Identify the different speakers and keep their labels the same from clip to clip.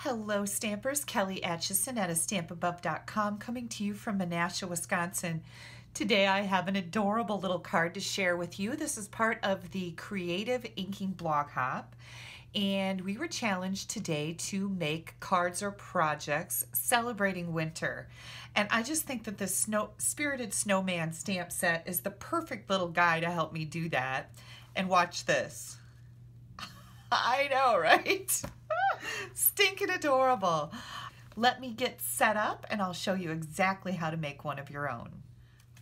Speaker 1: Hello Stampers, Kelly Acheson at stampabove.com coming to you from Menasha, Wisconsin. Today I have an adorable little card to share with you. This is part of the Creative Inking Blog Hop, and we were challenged today to make cards or projects celebrating winter. And I just think that this Spirited Snowman stamp set is the perfect little guy to help me do that. And watch this. I know, right? Stinking adorable. Let me get set up and I'll show you exactly how to make one of your own.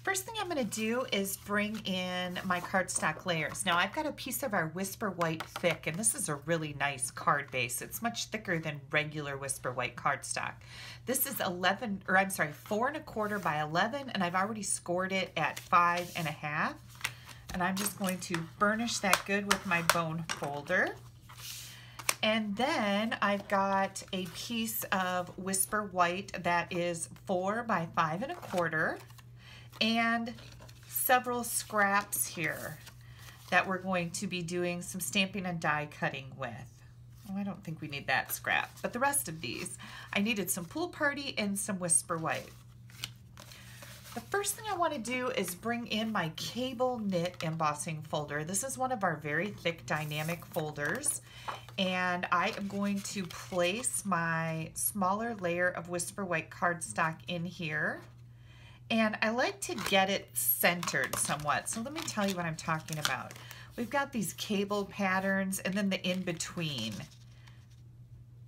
Speaker 1: First thing I'm going to do is bring in my cardstock layers. Now I've got a piece of our Whisper White Thick, and this is a really nice card base. It's much thicker than regular Whisper White cardstock. This is 4 1/4 by 11, and I've already scored it at 5 1/2. And I'm just going to burnish that good with my bone folder. And then I've got a piece of Whisper White that is 4 by 5 1/4, and several scraps here that we're going to be doing some stamping and die cutting with. Oh, I don't think we need that scrap, but the rest of these, I needed some Pool Party and some Whisper White. The first thing I want to do is bring in my cable knit embossing folder. This is one of our very thick dynamic folders, and I am going to place my smaller layer of Whisper White cardstock in here, and I like to get it centered somewhat. So let me tell you what I'm talking about. We've got these cable patterns and then the in-between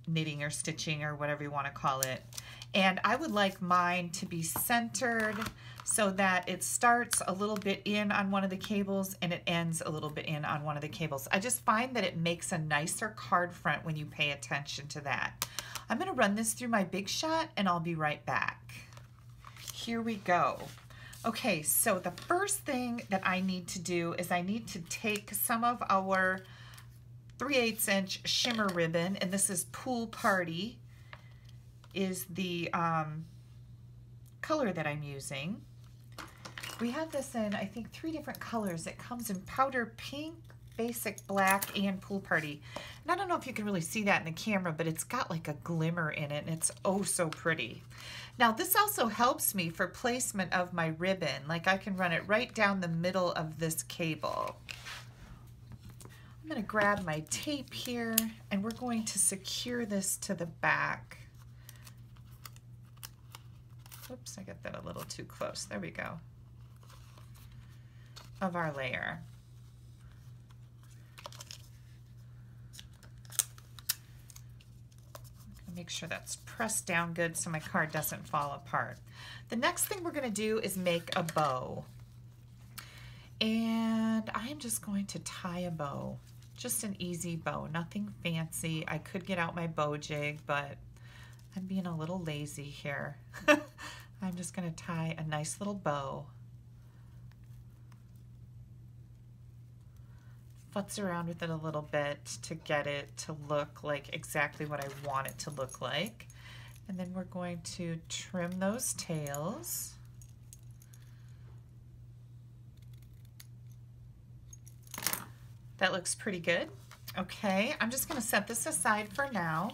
Speaker 1: knitting or stitching or whatever you want to call it. And I would like mine to be centered so that it starts a little bit in on one of the cables and it ends a little bit in on one of the cables. I just find that it makes a nicer card front when you pay attention to that. I'm going to run this through my Big Shot and I'll be right back. Here we go. Okay, so the first thing that I need to do is I need to take some of our 3/8 inch shimmer ribbon, and this is Pool Party is the color that I'm using. We have this in, I think, 3 different colors. It comes in powder pink, basic black, and Pool Party. And I don't know if you can really see that in the camera, but it's got like a glimmer in it, and it's oh so pretty. Now this also helps me for placement of my ribbon. Like I can run it right down the middle of this cable. I'm going to grab my tape here, and we're going to secure this to the back. Oops, I got that a little too close. There we go. Of our layer. Make sure that's pressed down good so my card doesn't fall apart. The next thing we're going to do is make a bow. And I am just going to tie a bow. Just an easy bow, nothing fancy. I could get out my bow jig, but I'm being a little lazy here. I'm just going to tie a nice little bow. Futz around with it a little bit to get it to look like exactly what I want it to look like. And then we're going to trim those tails. That looks pretty good. Okay, I'm just going to set this aside for now.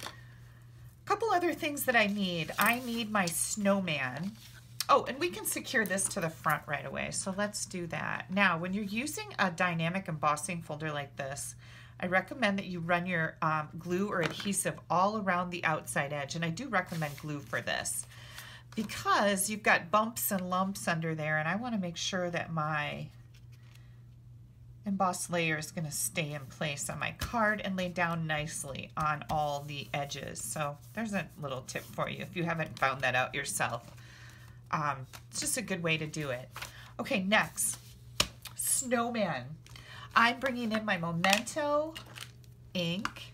Speaker 1: A couple other things that I need. I need my snowman. Oh, and we can secure this to the front right away, so let's do that. Now, when you're using a dynamic embossing folder like this, I recommend that you run your glue or adhesive all around the outside edge, and I do recommend glue for this because you've got bumps and lumps under there, and I want to make sure that my embossed layer is going to stay in place on my card and lay down nicely on all the edges. So there's a little tip for you if you haven't found that out yourself. It's just a good way to do it. Okay, next, Snowman. I'm bringing in my Memento ink,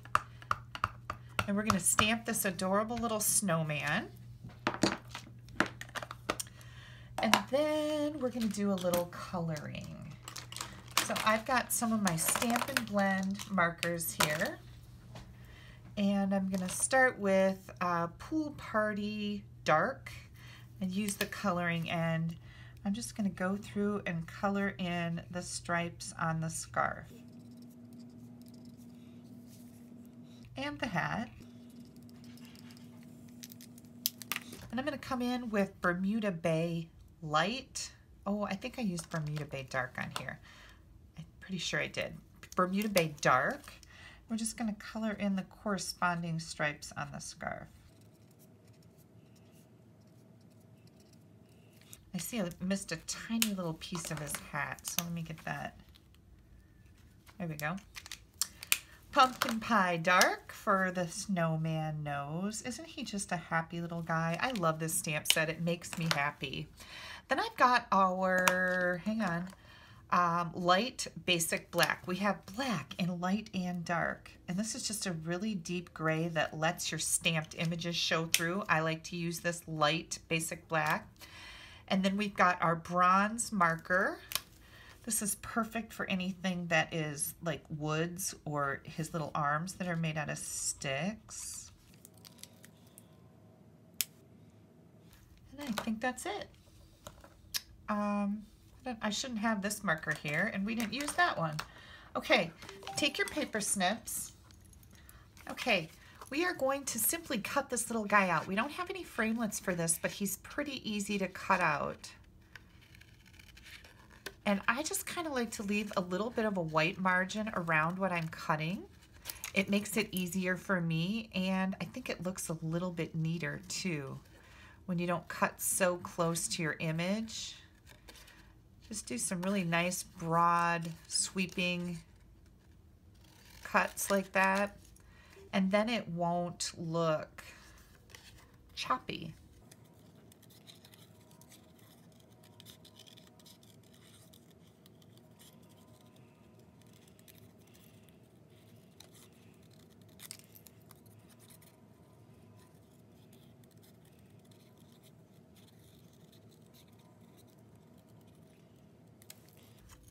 Speaker 1: and we're going to stamp this adorable little snowman. And then we're going to do a little coloring. So I've got some of my Stampin' Blend markers here, and I'm going to start with Pool Party Dark and use the coloring end. I'm just going to go through and color in the stripes on the scarf. and the hat. And I'm going to come in with Bermuda Bay Light. Oh, I think I used Bermuda Bay Dark on here. I'm pretty sure I did. Bermuda Bay Dark. We're just going to color in the corresponding stripes on the scarf. I see I missed a tiny little piece of his hat, so let me get that. There we go. Pumpkin Pie Dark for the snowman nose. Isn't he just a happy little guy? I love this stamp set. It makes me happy. Then I've got our, hang on, light basic black. We have black in light and dark. And this is just a really deep gray that lets your stamped images show through. I like to use this light basic black. And then we've got our bronze marker. This is perfect for anything that is like woods or his little arms that are made out of sticks. And I think that's it. I shouldn't have this marker here, and we didn't use that one. Okay, take your paper snips. Okay, we are going to simply cut this little guy out. We don't have any framelits for this, but he's pretty easy to cut out. And I just kind of like to leave a little bit of a white margin around what I'm cutting. It makes it easier for me, and I think it looks a little bit neater too when you don't cut so close to your image. Just do some really nice, broad, sweeping cuts like that, and then it won't look choppy.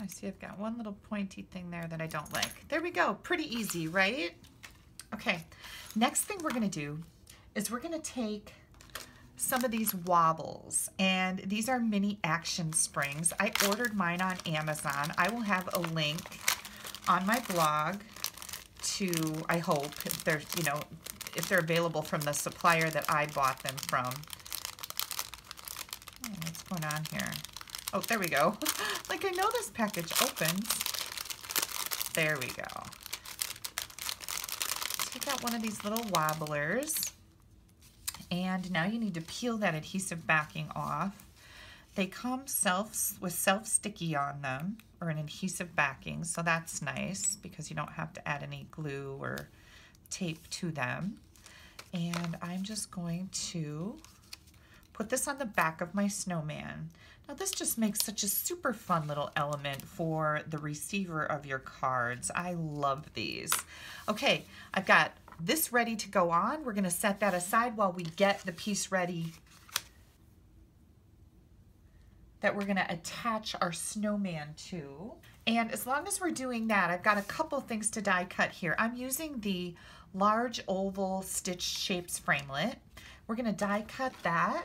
Speaker 1: I see I've got one little pointy thing there that I don't like. There we go. Pretty easy, right? Okay, next thing we're going to do is we're going to take some of these wobbles, and these are mini action springs. I ordered mine on Amazon. I will have a link on my blog to, I hope, if they're, you know, if they're available from the supplier that I bought them from. Oh, what's going on here? Oh, there we go. Like I know this package opens. There we go. Take out one of these little wobblers. And now you need to peel that adhesive backing off. They come with self-sticky on them, or an adhesive backing, so that's nice because you don't have to add any glue or tape to them. And I'm just going to put this on the back of my snowman. Now this just makes such a super fun little element for the receiver of your cards. I love these. Okay, I've got this ready to go on. We're going to set that aside while we get the piece ready that we're going to attach our snowman to. And as long as we're doing that, I've got a couple things to die cut here. I'm using the large oval stitch shapes framelit. We're going to die cut that.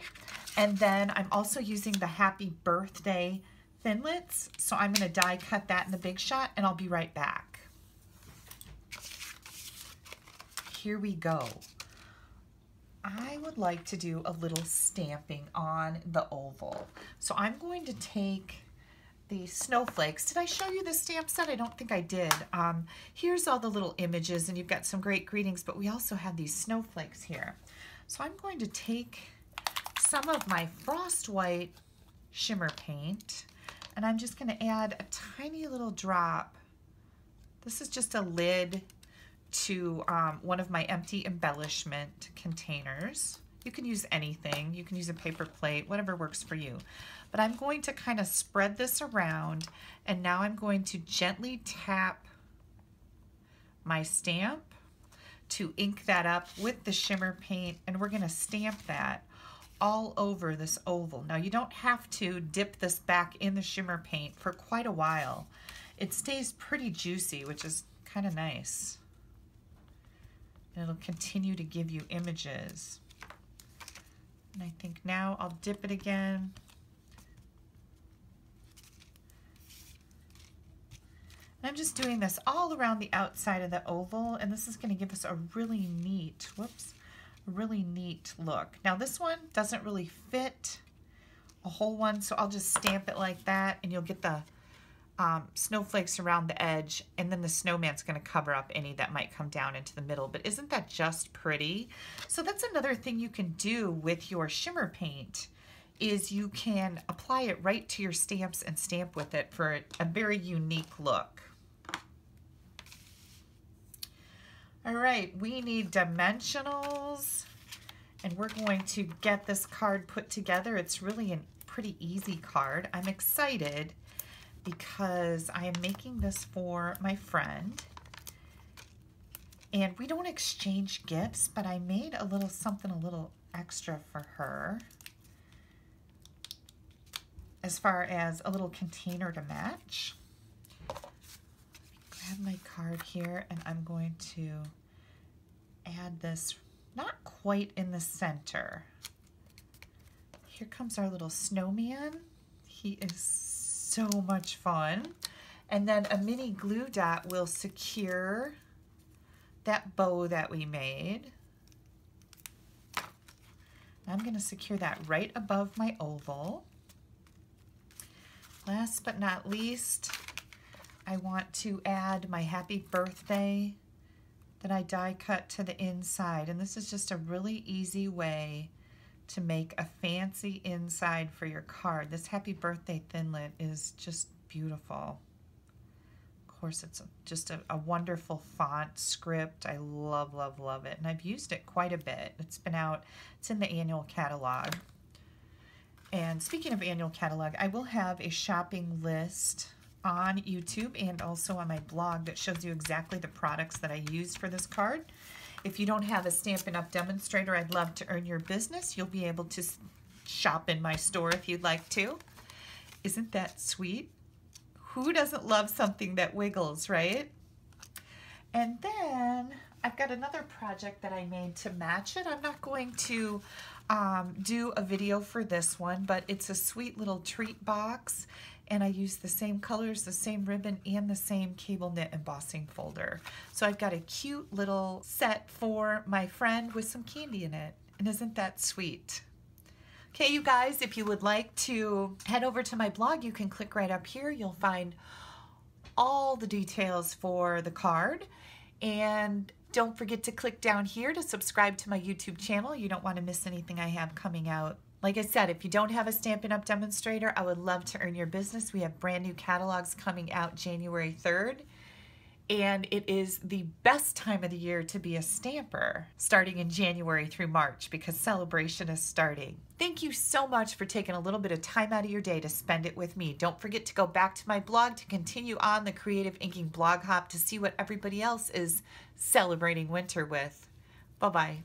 Speaker 1: And then I'm also using the Happy Birthday Thinlits. So I'm going to die cut that in the Big Shot, and I'll be right back. Here we go. I would like to do a little stamping on the oval. So I'm going to take the snowflakes. Did I show you the stamp set? I don't think I did. Here's all the little images, and you've got some great greetings, but we also have these snowflakes here. So I'm going to take some of my Frost White shimmer paint, and I'm just going to add a tiny little drop. This is just a lid to one of my empty embellishment containers. You can use anything. You can use a paper plate, whatever works for you. But I'm going to kind of spread this around, and now I'm going to gently tap my stamp to ink that up with the shimmer paint, and we're going to stamp that all over this oval. Now you don't have to dip this back in the shimmer paint for quite a while. It stays pretty juicy, which is kind of nice. And it'll continue to give you images. And I think now I'll dip it again. And I'm just doing this all around the outside of the oval, and this is going to give us a really neat, really neat look. Now this one doesn't really fit a whole one, so I'll just stamp it like that, and you'll get the snowflakes around the edge, and then the snowman's going to cover up any that might come down into the middle. But isn't that just pretty? So that's another thing you can do with your shimmer paint, is you can apply it right to your stamps and stamp with it for a very unique look. All right, we need dimensionals, and we're going to get this card put together. It's really a pretty easy card. I'm excited because I am making this for my friend, and we don't exchange gifts, but I made a little something a little extra for her as far as a little container to match. Grab my card here, and I'm going to add this not quite in the center. Here comes our little snowman. He is so much fun. And then a mini glue dot will secure that bow that we made. I'm going to secure that right above my oval. Last but not least, I want to add my happy birthday that I die cut to the inside. And this is just a really easy way to make a fancy inside for your card. This happy birthday Thinlit is just beautiful. Of course, it's just a wonderful font script. I love, love, love it. And I've used it quite a bit. It's been out, it's in the annual catalog. And speaking of annual catalog, I will have a shopping list on YouTube and also on my blog that shows you exactly the products that I used for this card. If you don't have a Stampin' Up! Demonstrator, I'd love to earn your business. You'll be able to shop in my store if you'd like to. Isn't that sweet? Who doesn't love something that wiggles, right? And then I've got another project that I made to match it. I'm not going to do a video for this one, but it's a sweet little treat box, and I use the same colors, the same ribbon, and the same cable knit embossing folder. So I've got a cute little set for my friend with some candy in it, and isn't that sweet? Okay, you guys, if you would like to head over to my blog, you can click right up here. You'll find all the details for the card, and don't forget to click down here to subscribe to my YouTube channel. You don't want to miss anything I have coming out. Like I said, if you don't have a Stampin' Up! Demonstrator, I would love to earn your business. We have brand new catalogs coming out January 3rd. And it is the best time of the year to be a stamper, starting in January through March, because celebration is starting. Thank you so much for taking a little bit of time out of your day to spend it with me. Don't forget to go back to my blog to continue on the Creative Inking blog hop to see what everybody else is celebrating winter with. Bye-bye.